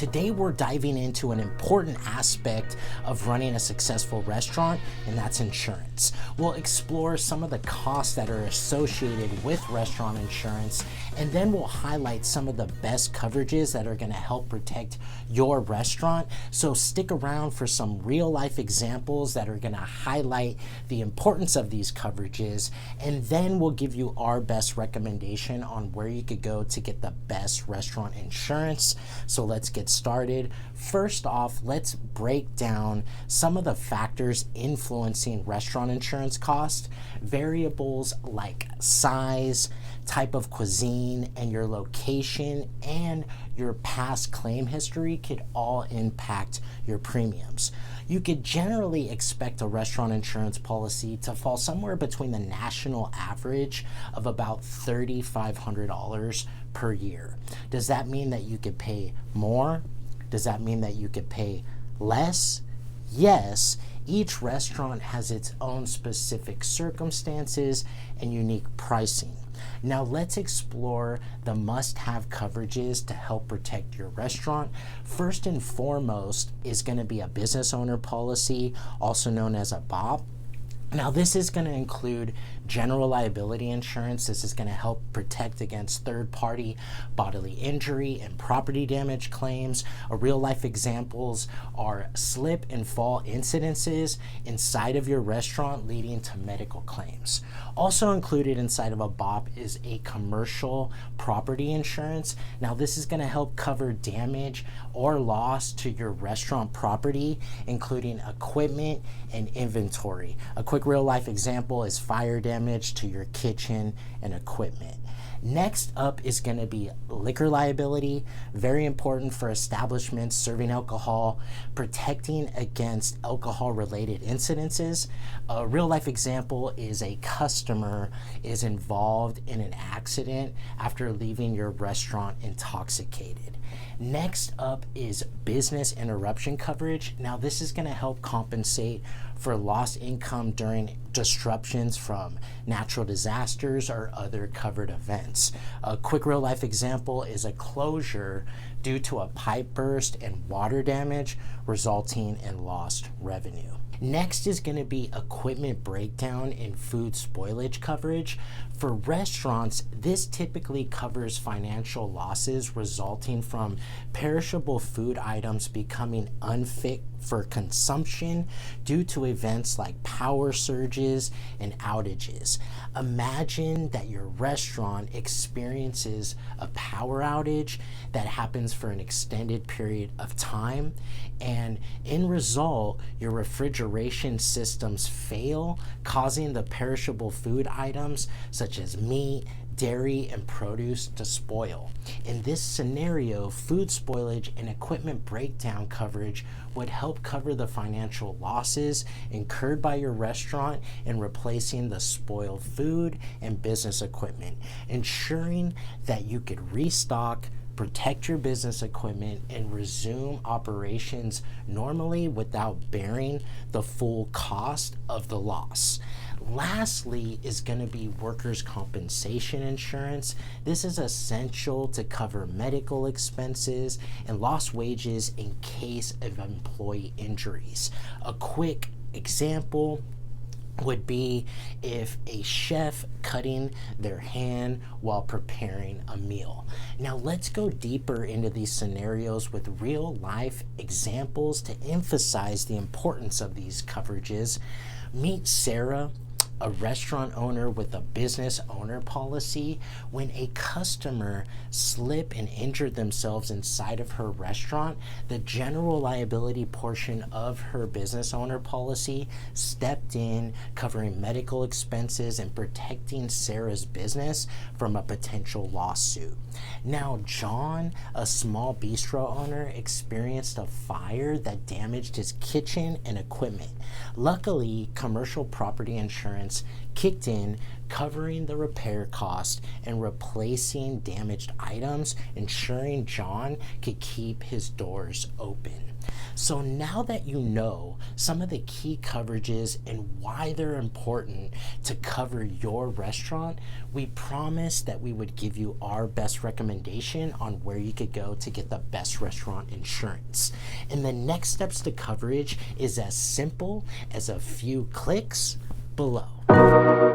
today we're diving into an important aspect of running a successful restaurant, and that's insurance. We'll explore some of the costs that are associated with restaurant insurance, and then we'll highlight some of the best coverages that are going to help protect your restaurant. So stick around for some real life examples that are going to highlight the importance of these coverages, and then we'll give you our best recommendation on where you could go to get the best restaurant insurance. So let's get started. First off, let's break down some of the factors influencing restaurant insurance cost. Variables like size, type of cuisine, and your location and your past claim history could all impact your premiums. You could generally expect a restaurant insurance policy to fall somewhere between the national average of about $3,500 per year. Does that mean that you could pay more? Does that mean that you could pay less? Yes. Each restaurant has its own specific circumstances and unique pricing. Now let's explore the must-have coverages to help protect your restaurant. First and foremost is going to be a business owner policy, also known as a BOP. Now this is going to include general liability insurance. This is going to help protect against third-party bodily injury and property damage claims. Real life examples are slip and fall incidences inside of your restaurant leading to medical claims. Also included inside of a BOP is a commercial property insurance. Now this is going to help cover damage or loss to your restaurant property, including equipment and inventory. A quick real life example is fire damage to your kitchen and equipment. Next up is going to be liquor liability, very important for establishments serving alcohol, protecting against alcohol-related incidences. A real-life example is a customer is involved in an accident after leaving your restaurant intoxicated. Next up is business interruption coverage. Now this is going to help compensate for lost income during disruptions from natural disasters or other covered events. A quick real life example is a closure due to a pipe burst and water damage resulting in lost revenue. Next is going to be equipment breakdown and food spoilage coverage. For restaurants, this typically covers financial losses resulting from perishable food items becoming unfit for consumption due to events like power surges and outages. Imagine that your restaurant experiences a power outage that happens for an extended period of time, and in result, your refrigeration systems fail, causing the perishable food items such as meat, dairy, and produce to spoil. In this scenario, food spoilage and equipment breakdown coverage would help cover the financial losses incurred by your restaurant in replacing the spoiled food and business equipment, ensuring that you could restock, protect your business equipment, and resume operations normally without bearing the full cost of the loss. Lastly is going to be workers' compensation insurance. This is essential to cover medical expenses and lost wages in case of employee injuries. A quick example would be if a chef cutting their hand while preparing a meal. Now let's go deeper into these scenarios with real life examples to emphasize the importance of these coverages. Meet Sarah, a restaurant owner with a business owner policy. When a customer slipped and injured themselves inside of her restaurant, the general liability portion of her business owner policy stepped in, covering medical expenses and protecting Sarah's business from a potential lawsuit. Now, John, a small bistro owner, experienced a fire that damaged his kitchen and equipment. Luckily, commercial property insurance insurance kicked in, covering the repair cost and replacing damaged items, ensuring John could keep his doors open. So now that you know some of the key coverages and why they're important to cover your restaurant, we promised that we would give you our best recommendation on where you could go to get the best restaurant insurance. And the next steps to coverage is as simple as a few clicks below.